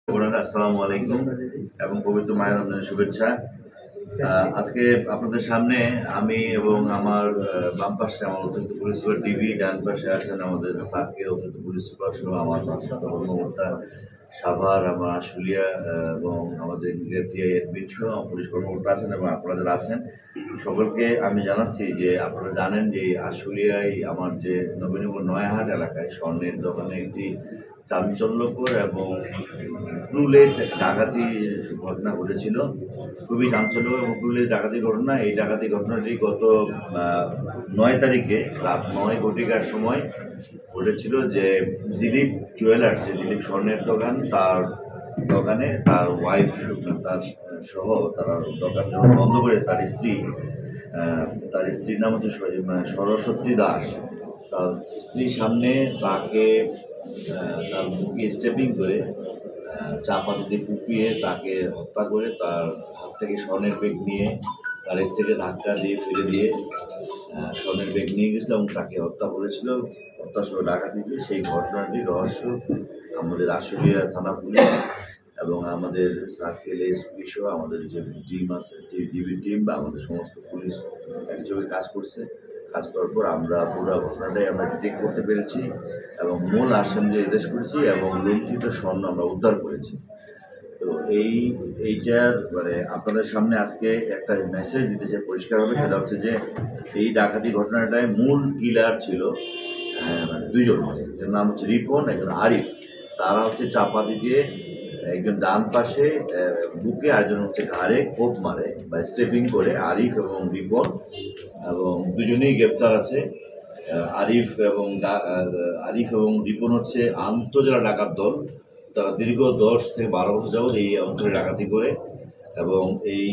আসসালামু আলাইকুম এবং পবিত্র মায়ের রমজানের শুভেচ্ছা। আজকে আপনাদের সামনে আমি এবং আমার বাম পাশে আমার অতিরিক্ত পুলিশ সুপার ডিবি, ডান পাশে আছেন আমাদের সার্কেল অতিরিক্ত পুলিশ সুপার সহ আমার কর্মকর্তা সাভার, আমার আশুলিয়া এবং আমাদের টিআই এডমিন সহ পুলিশ কর্মকর্তা আছেন এবং আপনারা যারা আছেন সকলকে আমি জানাচ্ছি যে আপনারা জানেন যে আশুলিয়ায় আমার যে নবীনগর নয়াহাট এলাকায় স্বর্ণের দোকানে একটি চাঞ্চল্যকর এবং ক্লুলেস ডাকাতি ঘটনা ঘটেছিল। খুবই চাঞ্চল্যকর এবং ক্লুলেস ডাকাতি ঘটনা। এই ডাকাতি ঘটনাটি গত 9 তারিখে রাত 9 ঘটিকার সময় ঘটেছিল। যে দিলীপ জুয়েলার্স, যে দিলীপ স্বর্ণের দোকান, তার দোকানে তার ওয়াইফ তার সহ তারা দোকান বন্ধ করে তার স্ত্রীর নাম হচ্ছে সরস্বতী দাস। তার স্ত্রীর সামনে তাকে তার বুকে স্টেপিং করে চাপাতিতে কুপিয়ে তাকে হত্যা করে তার হাত থেকে স্বর্ণের ব্যাগ নিয়ে তার স্ত্রীকে ধাক্কা দিয়ে ফেলে দিয়ে স্বর্ণের ব্যাগ নিয়ে গেছিল এবং তাকে হত্যা করেছিল, হত্যা সহ ডাকাতি দিয়ে। সেই ঘটনাটির রহস্য আমাদের আশুলিয়া থানা পুলিশ এবং আমাদের সার্কেল এসপি সহ আমাদের যে টিম আছে, ডিবি টিম বা আমাদের সমস্ত পুলিশ একযোগে কাজ করছে। কাজ করার পর আমরা পুরো ঘটনাটাই আমরা ডিটেক্ট করতে পেরেছি এবং মূল আসামি এরেস্ট করেছি এবং লুণ্ঠিত স্বর্ণ আমরা উদ্ধার করেছি। তো এইটার আপনাদের সামনে আজকে একটা মেসেজ দিতে চাই পরিষ্কারভাবে। সেটা হচ্ছে যে এই ডাকাতি ঘটনাটায় মূল কিলার ছিল দুজন, এর নাম হচ্ছে রিপন, একজন আরিফ। তারা হচ্ছে চাপাতি দিয়ে একজন ডান পাশে বুকে, আরেকজন হচ্ছে ঘাড়ে কোপ মারে বা স্টেপিং করে আরিফ এবং রিপন, এবং দুজনেই গ্রেপ্তার আছে। আরিফ এবং রিপন হচ্ছে আন্তজেলা ডাকাত দল। তারা দীর্ঘ 10 থেকে 12 বছর যাবৎ এই অঞ্চলে ডাকাতি করে এবং এই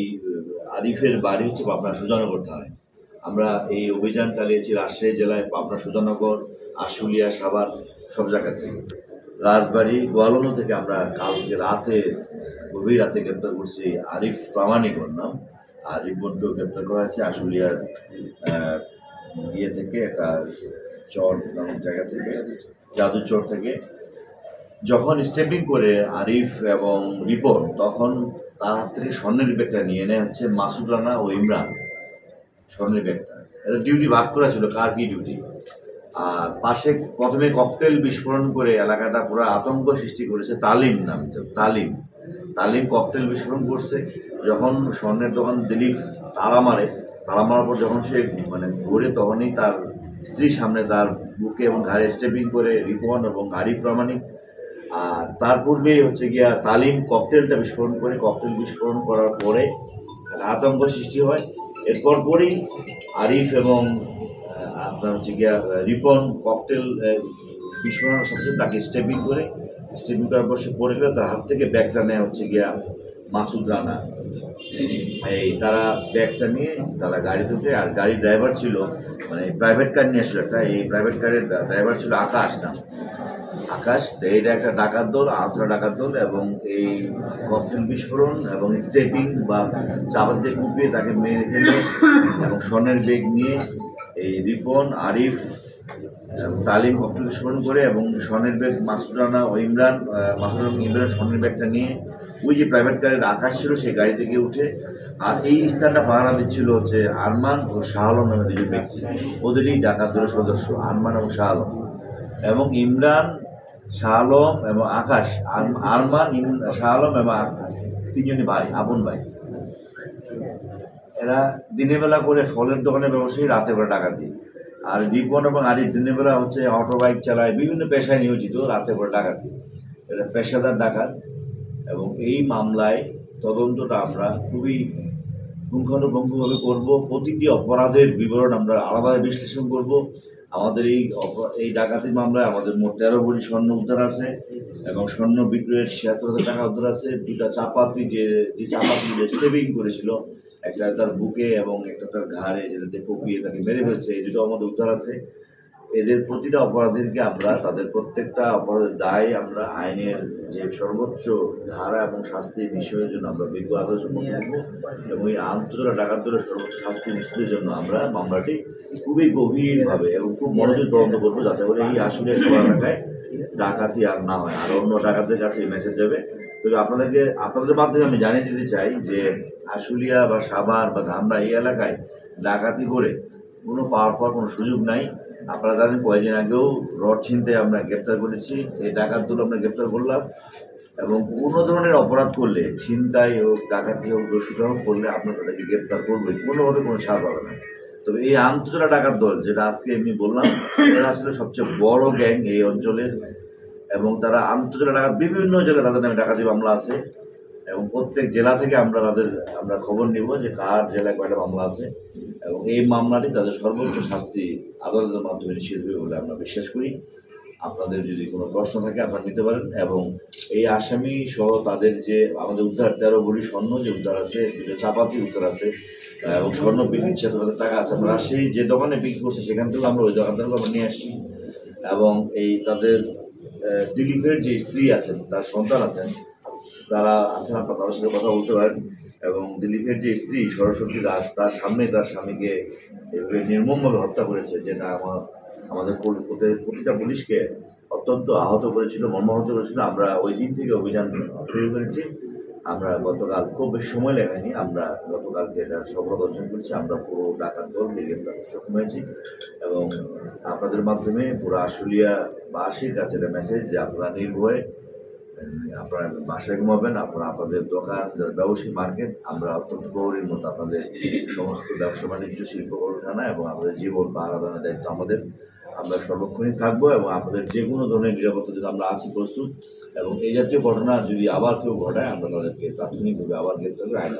আরিফের বাড়ি হচ্ছে পাবনা সুজানগর থানায়। আমরা এই অভিযান চালিয়েছি রাজশাহী জেলায়, পাবনা সুজানগর, আশুলিয়া, সাভার, সব জায়গা থেকে। রাজবাড়ি, গোয়ালন্দ থেকে আমরা কালকে রাতে গভীর রাতে গ্রেপ্তার করছি আরিফ প্রামাণিক নাম। আর রিপনকেও গ্রেপ্তার করা হয়েছে আশুলিয়ার থেকে, একটা চর নামক জায়গা থেকে, জাদুচর থেকে। যখন স্টেপিং করে আরিফ এবং রিপন, তখন তার হাত থেকে স্বর্ণের ব্যাগটা নিয়ে নেয় হচ্ছে মাসুদ রানা ও ইমরান। স্বর্ণের ব্যাগটা, এটা ডিউটি ভাগ করা ছিল, কার কি ডিউটি। আর পাশে প্রথমে ককটেল বিস্ফোরণ করে এলাকাটা পুরো আতঙ্ক সৃষ্টি করেছে তালিম নাম, তালিম ককটেল বিস্ফোরণ করছে। যখন স্বর্ণের দোকান দিলীপ তালা মারার পর যখন সে ঘুরে, তখনই তার স্ত্রীর সামনে তার বুকে এবং ঘাড়ে স্টেপিং করে রিপন এবং আরিফ প্রামাণিক। আর তার পূর্বেই হচ্ছে গিয়া তালিম ককটেলটা বিস্ফোরণ করে, ককটেল বিস্ফোরণ করার পরে আতঙ্ক সৃষ্টি হয়। এরপর পরেই আরিফ এবং আপনার হচ্ছে গিয়া রিপন ককটেল বিস্ফোরণের সাথে তাকে স্টেপিং করার পর সে পড়ে গেলে তার হাত থেকে ব্যাগটা নেয় হচ্ছে গিয়া মাসুদ রানা। তারা ব্যাগটা নিয়ে তারা গাড়িতে উঠে, আর গাড়ির ড্রাইভার ছিল প্রাইভেট কার নিয়ে আসলো একটা, এই প্রাইভেট কারের ড্রাইভার ছিল আকাশ নাম। এইটা একটা ডাকাত দল, আন্তরা ডাকাত দল, এবং এই ককটেল বিস্ফোরণ এবং স্টেপিং বা চাপাত দিয়ে কুপিয়ে তাকে মেরে ফেলে এবং স্বর্ণের ব্যাগ নিয়ে এই রিপন, আরিফ, তালিম ককটেল বিস্ফোরণ করে এবং স্বর্ণের ব্যাগ মাসুদ রানা ও ইমরান স্বর্ণের ব্যাগটা নিয়ে ওই যে প্রাইভেট কারের আকাশ ছিল সেই গাড়ি থেকে উঠে। আর এই স্থানটা পাহারা দিচ্ছিল হচ্ছে আরমান ও শাহ আলম নামে দুজন ব্যক্তি, ওদেরই ডাকাত দলের সদস্য আরমান এবং শাহ আলম। এবং ইমরান, শাহ আলম এবং আকাশ, আরমান, শাহ আলম এবং আকাশ তিনজনই ভাই, আপন ভাই। এরা দিনের বেলা করে ফলের দোকানে ব্যবসায়ী, রাতে বেলা ডাকাতি। আর রিপন এবং আরিফ দিনের বেলা হচ্ছে অটো বাইক চালায়, বিভিন্ন পেশায় নিয়োজিত, রাতে বেলা ডাকাতি। এটা পেশাদার ডাকাত। এবং এই মামলায় তদন্তটা আমরা খুবই পুঙ্খানুপুঙ্খভাবে করব। প্রতিটি অপরাধের বিবরণ আমরা আলাদাভাবে বিশ্লেষণ করব। আমাদের এই ডাকাতি মামলায় আমাদের মোট 13 ভরি স্বর্ণ উদ্ধার আছে এবং স্বর্ণ বিক্রয়ের 76,000 টাকা উদ্ধার আছে। দুটা চাপাতি, যে চাপাতি স্টেপিং করেছিল, একটা তার বুকে এবং একটা তার ঘাড়ে, যেটাতে কুপিয়ে তাকে মেরে ফেলছে, এই দুটো আমাদের উদ্ধার আছে। এদের প্রতিটা অপরাধীকে আমরা তাদের প্রত্যেকটা অপরাধের দায় আমরা আইনের যে সর্বোচ্চ ধারা এবং শাস্তির বিষয়ের জন্য আমরা বিজ্ঞ আলোচনা করব এবং এই আন্তর্জাতিক ডাকাত দলের সর্বোচ্চ শাস্তি নিশ্চিতের জন্য আমরা মামলাটি খুবই গভীরভাবে এবং খুব মনোযোগ তদন্ত করবো, যাতে করে এই আসলে এলাকায় ডাকাতি আর না হয়, আর অন্য ডাকাতদের কাছে মেসেজ যাবে তবে আপনাদের মাধ্যমে আমি জানিয়ে দিতে চাই যে আশুলিয়া বা সাভার বা ধামরা এই এলাকায় ডাকাতি করে কোনো পাওয়ার কোনো সুযোগ নাই। আপনারা জানেন কয়েকদিন আগেও রড ছিনতাই আমরা গ্রেপ্তার করেছি, এই ডাকাতগুলো আমরা গ্রেপ্তার করলাম। এবং কোনো ধরনের অপরাধ করলে, ছিনতাই হোক, ডাকাতি হোক, দস্যুতা হোক করলে আমরা তাদেরকে গ্রেপ্তার করবোই, কোনোভাবে কোনো ছাড় পাবে না। তবে এই আন্তজেলা ডাকাত দল যেটা আজকে এমনি বললাম, এরা আসলে সবচেয়ে বড় গ্যাং এই অঞ্চলের। এবং তারা আন্তজেলা ডাকাত, বিভিন্ন জেলায় তাদের নামে ডাকাতি মামলা আছে এবং প্রত্যেক জেলা থেকে আমরা খবর নিব যে কার জেলায় কয়টা মামলা আছে এবং এই মামলাটি তাদের সর্বোচ্চ শাস্তি আদালতের মাধ্যমে নিশ্চিত হবে বলে আমরা বিশ্বাস করি। আপনাদের যদি কোনো প্রশ্ন থাকে আপনারা নিতে পারেন। এবং এই আসামি সহ তাদের যে আমাদের উদ্ধার 13 ভরি স্বর্ণ যে উদ্ধার আছে, দুটো চাপাতি উদ্ধার আছে এবং স্বর্ণ বিক্রি 76,000 টাকা আছে, আমরা সেই যে দোকানে বিক্রি করছে সেখান থেকেও আমরা ওই দোকানদারকে আমরা নিয়ে আসছি। এবং এই তাদের দিলীপের যে স্ত্রী আছেন, তার সন্তান আছেন, তারা আছেন, আপনার তাদের সাথে কথা বলতে পারেন। এবং দিলীপের যে স্ত্রী সরস্বতী দাস, তার সামনে তার স্বামীকে এভাবে নির্মমভাবে হত্যা করেছে, যেটা আমাদের প্রতিটা পুলিশকে অত্যন্ত আহত করেছিল, মর্মাহত করেছিল। আমরা ওই দিন থেকে অভিযান শুরু করেছি। আমরা গতকাল, খুব বেশি সময় লাগেনি, আমরা গতকালকে এটা সফলতা অর্জন করেছি। আমরা পুরো ডাকাত দল গ্রেপ্তার করতে সক্ষম হয়েছি। এবং আপনাদের মাধ্যমে পুরো আশুলিয়াবাসীর কাছে একটা মেসেজ যে আপনারা নির্ভয়ে আপনারা বাসায় ঘুমাবেন, আপনাদের দোকান, ব্যবসায়ী মার্কেট, আমরা অত্যন্ত প্রহরীর মতো আপনাদের সমস্ত ব্যবসা বাণিজ্য, শিল্প কারখানা এবং আমাদের জীবন বা আরাধনার দায়িত্ব আমাদের। আমরা সর্বক্ষণই থাকবো এবং আপনাদের যে কোনো ধরনের নিরাপত্তার জন্য আমরা আছি প্রস্তুত। এবং এই জাতীয় ঘটনা যদি আবার কেউ ঘটায় আমরা তাদেরকে তাৎক্ষণিকভাবে আবার গ্রেপ্তার করে আইন